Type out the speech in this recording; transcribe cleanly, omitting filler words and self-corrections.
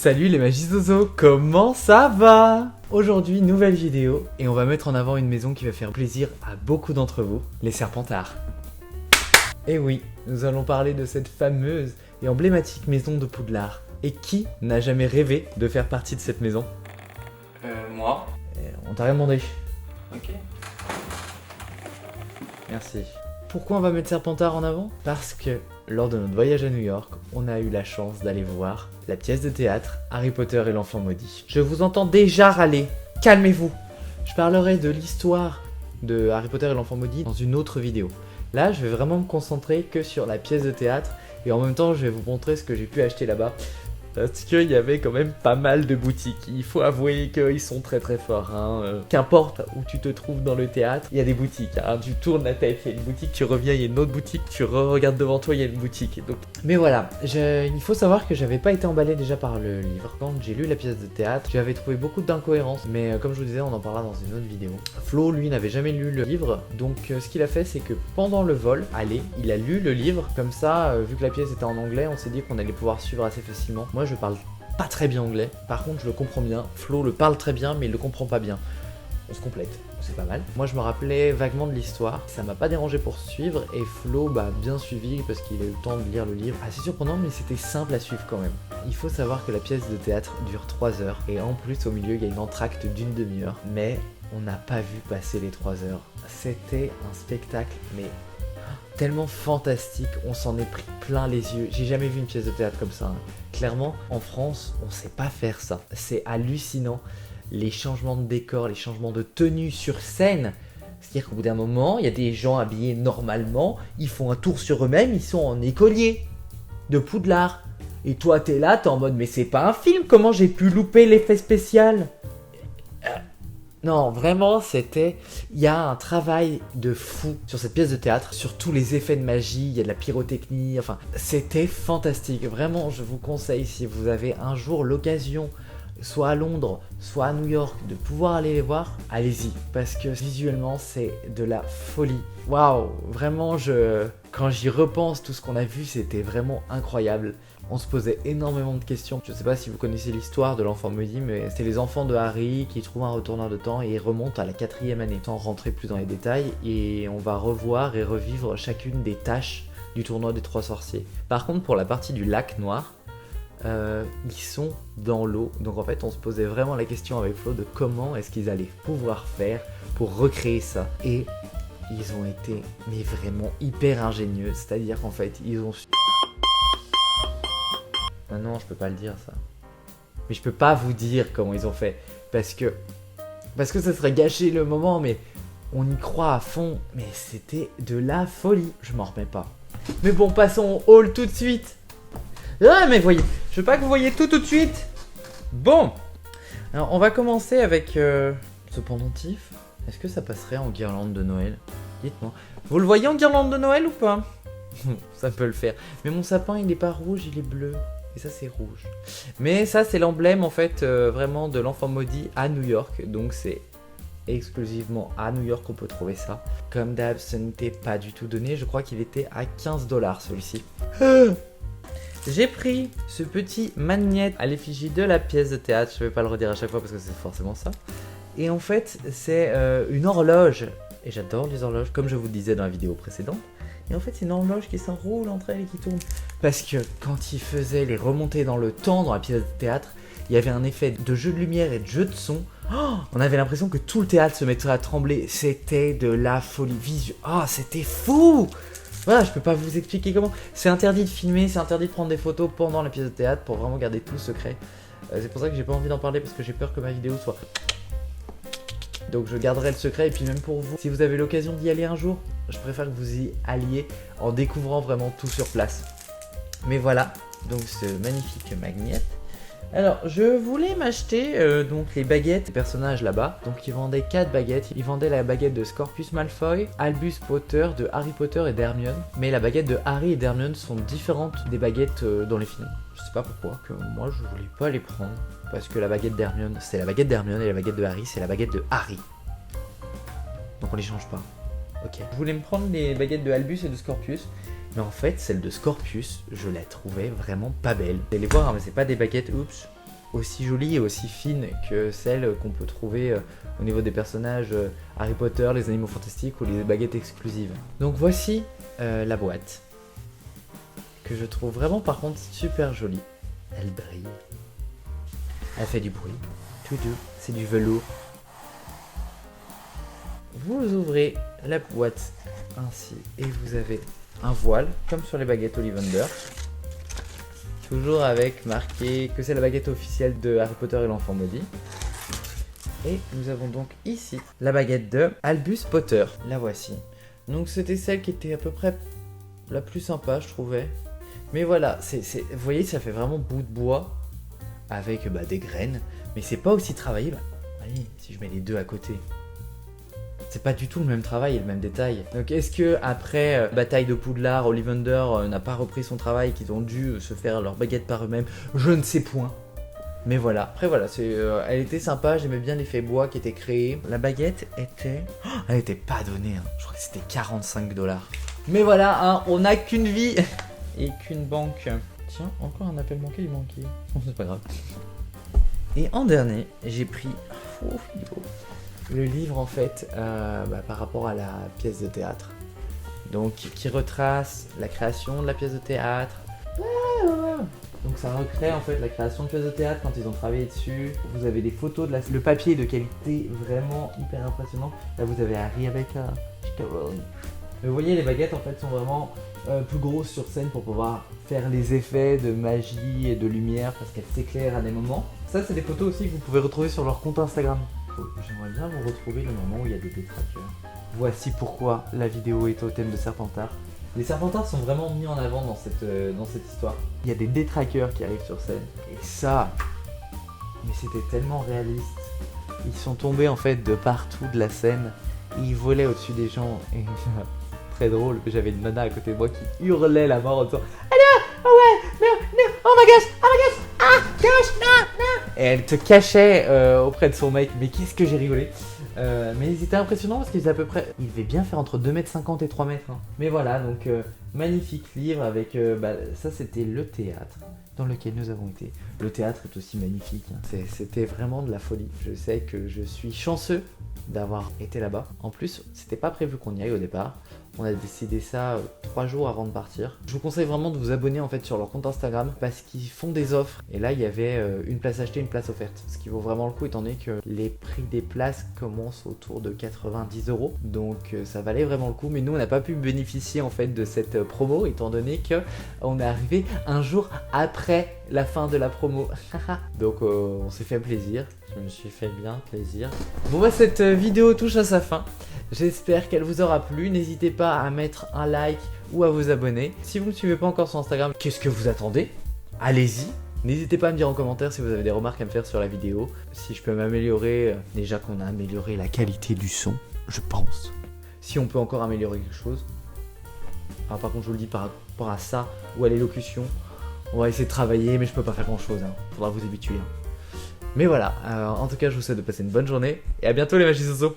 Salut les Magizozo, comment ça va? Aujourd'hui, nouvelle vidéo, et on va mettre en avant une maison qui va faire plaisir à beaucoup d'entre vous, les Serpentards. Et oui, nous allons parler de cette fameuse et emblématique maison de Poudlard. Et qui n'a jamais rêvé de faire partie de cette maison? Moi. On t'a rien demandé. Ok. Merci. Pourquoi on va mettre Serpentard en avant? Parce que lors de notre voyage à New York, on a eu la chance d'aller voir la pièce de théâtre Harry Potter et l'enfant maudit. Je vous entends déjà râler, calmez-vous. Je parlerai de l'histoire de Harry Potter et l'enfant maudit dans une autre vidéo. Là, je vais vraiment me concentrer que sur la pièce de théâtre et en même temps, je vais vous montrer ce que j'ai pu acheter là-bas. Parce qu'il y avait quand même pas mal de boutiques. Il faut avouer qu'ils sont très très forts. Qu'importe où tu te trouves dans le théâtre, il y a des boutiques. Tu tournes la tête, il y a une boutique, tu reviens, il y a une autre boutique, tu regardes devant toi, il y a une boutique. Donc... Mais voilà, il faut savoir que j'avais pas été emballé déjà par le livre. Quand j'ai lu la pièce de théâtre, j'avais trouvé beaucoup d'incohérences. Mais comme je vous disais, on en parlera dans une autre vidéo. Flo, lui, n'avait jamais lu le livre. Donc ce qu'il a fait, c'est que pendant le vol, il a lu le livre. Comme ça, vu que la pièce était en anglais, on s'est dit qu'on allait pouvoir suivre assez facilement. Moi, je parle pas très bien anglais, par contre je le comprends bien. Flo le parle très bien mais il le comprend pas bien. On se complète, c'est pas mal. Moi je me rappelais vaguement de l'histoire, ça m'a pas dérangé pour suivre et Flo bien suivi parce qu'il a eu le temps de lire le livre. Assez surprenant mais c'était simple à suivre quand même. Il faut savoir que la pièce de théâtre dure 3 heures et en plus au milieu il y a une entracte d'une demi-heure, mais on n'a pas vu passer les 3 heures. C'était un spectacle mais tellement fantastique, on s'en est pris plein les yeux. J'ai jamais vu une pièce de théâtre comme ça. Clairement, en France, on sait pas faire ça. C'est hallucinant. Les changements de décor, les changements de tenue sur scène. C'est-à-dire qu'au bout d'un moment, il y a des gens habillés normalement, ils font un tour sur eux-mêmes, ils sont en écolier de Poudlard. Et toi, t'es là, t'es en mode, mais c'est pas un film, comment j'ai pu louper l'effet spécial? Non, vraiment, il y a un travail de fou sur cette pièce de théâtre, sur tous les effets de magie, il y a de la pyrotechnie, enfin, c'était fantastique. Vraiment, je vous conseille, si vous avez un jour l'occasion, soit à Londres, soit à New York, de pouvoir aller les voir, allez-y, parce que visuellement, c'est de la folie. Waouh, vraiment, quand j'y repense, tout ce qu'on a vu, c'était vraiment incroyable. On se posait énormément de questions. Je sais pas si vous connaissez l'histoire de l'enfant maudit, mais c'est les enfants de Harry qui trouvent un retourneur de temps et ils remontent à la 4e année. Sans rentrer plus dans les détails, et on va revoir et revivre chacune des tâches du tournoi des 3 sorciers. Par contre, pour la partie du lac noir, ils sont dans l'eau. Donc en fait, on se posait vraiment la question avec Flo de comment est-ce qu'ils allaient pouvoir faire pour recréer ça. Et ils ont été mais vraiment hyper ingénieux. C'est-à-dire qu'en fait, ils ont su... Ah non, je peux pas le dire ça. Mais je peux pas vous dire comment ils ont fait. Parce que ça serait gâcher le moment, mais on y croit à fond. Mais c'était de la folie. Je m'en remets pas. Mais bon, passons au hall tout de suite. Ah, mais voyez, je veux pas que vous voyez tout de suite. Bon. Alors, on va commencer avec ce pendentif. Est-ce que ça passerait en guirlande de Noël? Dites-moi. Vous le voyez en guirlande de Noël ou pas? Ça peut le faire. Mais mon sapin, il est pas rouge, il est bleu. Et ça c'est rouge. Mais ça c'est l'emblème en fait vraiment de l'enfant maudit à New York. Donc c'est exclusivement à New York qu'on peut trouver ça. Comme d'hab, ce n'était pas du tout donné. Je crois qu'il était à 15 $ celui-ci. J'ai pris ce petit magnète à l'effigie de la pièce de théâtre. Je vais pas le redire à chaque fois parce que c'est forcément ça. Et en fait c'est une horloge. Et j'adore les horloges comme je vous disais dans la vidéo précédente. Et en fait, c'est une horloge qui s'enroule entre elles et qui tourne. Parce que quand il faisait les remontées dans le temps dans la pièce de théâtre, il y avait un effet de jeu de lumière et de jeu de son. Oh, on avait l'impression que tout le théâtre se mettait à trembler. C'était de la folie visuelle. Oh, c'était fou! Voilà, je peux pas vous expliquer comment. C'est interdit de filmer, c'est interdit de prendre des photos pendant la pièce de théâtre pour vraiment garder tout secret. C'est pour ça que j'ai pas envie d'en parler parce que j'ai peur que ma vidéo soit... Donc je garderai le secret et puis même pour vous, si vous avez l'occasion d'y aller un jour, je préfère que vous y alliez en découvrant vraiment tout sur place. Mais voilà, donc ce magnifique magnète. Alors je voulais m'acheter donc les baguettes des personnages là-bas. Donc ils vendaient 4 baguettes. Ils vendaient la baguette de Scorpius Malfoy, Albus Potter, de Harry Potter et d'Hermione. Mais la baguette de Harry et d'Hermione sont différentes des baguettes dans les films. Je sais pas pourquoi, que moi je voulais pas les prendre. Parce que la baguette d'Hermione, c'est la baguette d'Hermione et la baguette de Harry, c'est la baguette de Harry. Donc on les change pas. Ok. Je voulais me prendre les baguettes de Albus et de Scorpius. Mais en fait, celle de Scorpius, je la trouvais vraiment pas belle. Vous allez voir, hein, mais c'est pas des baguettes, oups. aussi jolies et aussi fines que celles qu'on peut trouver au niveau des personnages Harry Potter, les animaux fantastiques ou les baguettes exclusives. Donc voici la boîte, que je trouve vraiment par contre super jolie. Elle brille, elle fait du bruit, tout doux, c'est du velours. Vous ouvrez la boîte ainsi et vous avez un voile comme sur les baguettes Ollivander, toujours avec marqué que c'est la baguette officielle de Harry Potter et l'enfant maudit. Et nous avons donc ici la baguette de Albus Potter, la voici. Donc c'était celle qui était à peu près la plus sympa, je trouvais. Mais voilà, vous voyez, ça fait vraiment bout de bois avec des graines, mais c'est pas aussi travaillé. Allez, si je mets les deux à côté, c'est pas du tout le même travail et le même détail. Donc est-ce que après bataille de Poudlard, Ollivander n'a pas repris son travail, qu'ils ont dû se faire leur baguette par eux-mêmes? Je ne sais point. Mais voilà, après voilà, elle était sympa, j'aimais bien l'effet bois qui était créé. La baguette était... elle était pas donnée, hein. Je crois que c'était 45$. Mais voilà, hein, on n'a qu'une vie et qu'une banque. Tiens, encore un appel manqué, il manquait. C'est pas grave. Et en dernier, j'ai pris le livre en fait par rapport à la pièce de théâtre. Donc qui retrace la création de la pièce de théâtre. Donc ça recrée en fait la création de pièces de théâtre quand ils ont travaillé dessus. Vous avez des photos de le papier est de qualité vraiment hyper impressionnant. Là vous avez Harry avec J.K. Rowling. Mais vous voyez, les baguettes en fait sont vraiment plus grosses sur scène pour pouvoir faire les effets de magie et de lumière parce qu'elles s'éclairent à des moments. Ça c'est des photos aussi que vous pouvez retrouver sur leur compte Instagram. J'aimerais bien vous retrouver le moment où il y a des détraqueurs. Voici pourquoi la vidéo est au thème de Serpentard. Les Serpentards sont vraiment mis en avant dans cette histoire. Il y a des détraqueurs qui arrivent sur scène. Et ça, mais c'était tellement réaliste. Ils sont tombés en fait de partout de la scène. Et ils volaient au-dessus des gens. Et très drôle, j'avais une nana à côté de moi qui hurlait la mort en disant « Ah non, oh ouais, non, oh my gosh, ah gosh, non. Et elle te cachait auprès de son mec. Mais qu'est-ce que j'ai rigolé. Mais ils étaient impressionnants parce qu'ils étaient à peu près... Ils devaient bien faire entre 2,50 m et 3 m. Hein. Mais voilà, donc magnifique livre avec... ça c'était le théâtre dans lequel nous avons été. Le théâtre est aussi magnifique. Hein. C'était vraiment de la folie. Je sais que je suis chanceux d'avoir été là-bas. En plus, c'était pas prévu qu'on y aille au départ. On a décidé ça 3 jours avant de partir. Je vous conseille vraiment de vous abonner en fait sur leur compte Instagram parce qu'ils font des offres. Et là, il y avait une place achetée, une place offerte. Ce qui vaut vraiment le coup étant donné que les prix des places commencent autour de 90€. Donc ça valait vraiment le coup. Mais nous, on n'a pas pu bénéficier en fait de cette promo étant donné que on est arrivé un jour après la fin de la promo. Donc on s'est fait plaisir. Je me suis fait bien plaisir. Bon bah cette vidéo touche à sa fin. J'espère qu'elle vous aura plu. N'hésitez pas à mettre un like ou à vous abonner. Si vous ne me suivez pas encore sur Instagram, qu'est-ce que vous attendez? Allez-y. N'hésitez pas à me dire en commentaire si vous avez des remarques à me faire sur la vidéo. Si je peux m'améliorer, déjà qu'on a amélioré la qualité du son, je pense. Si on peut encore améliorer quelque chose. Alors, par contre, je vous le dis par rapport à ça ou à l'élocution, on va essayer de travailler, mais je peux pas faire grand chose. Hein. Faudra vous habituer. Hein. Mais voilà, en tout cas, je vous souhaite de passer une bonne journée et à bientôt les Magiciens.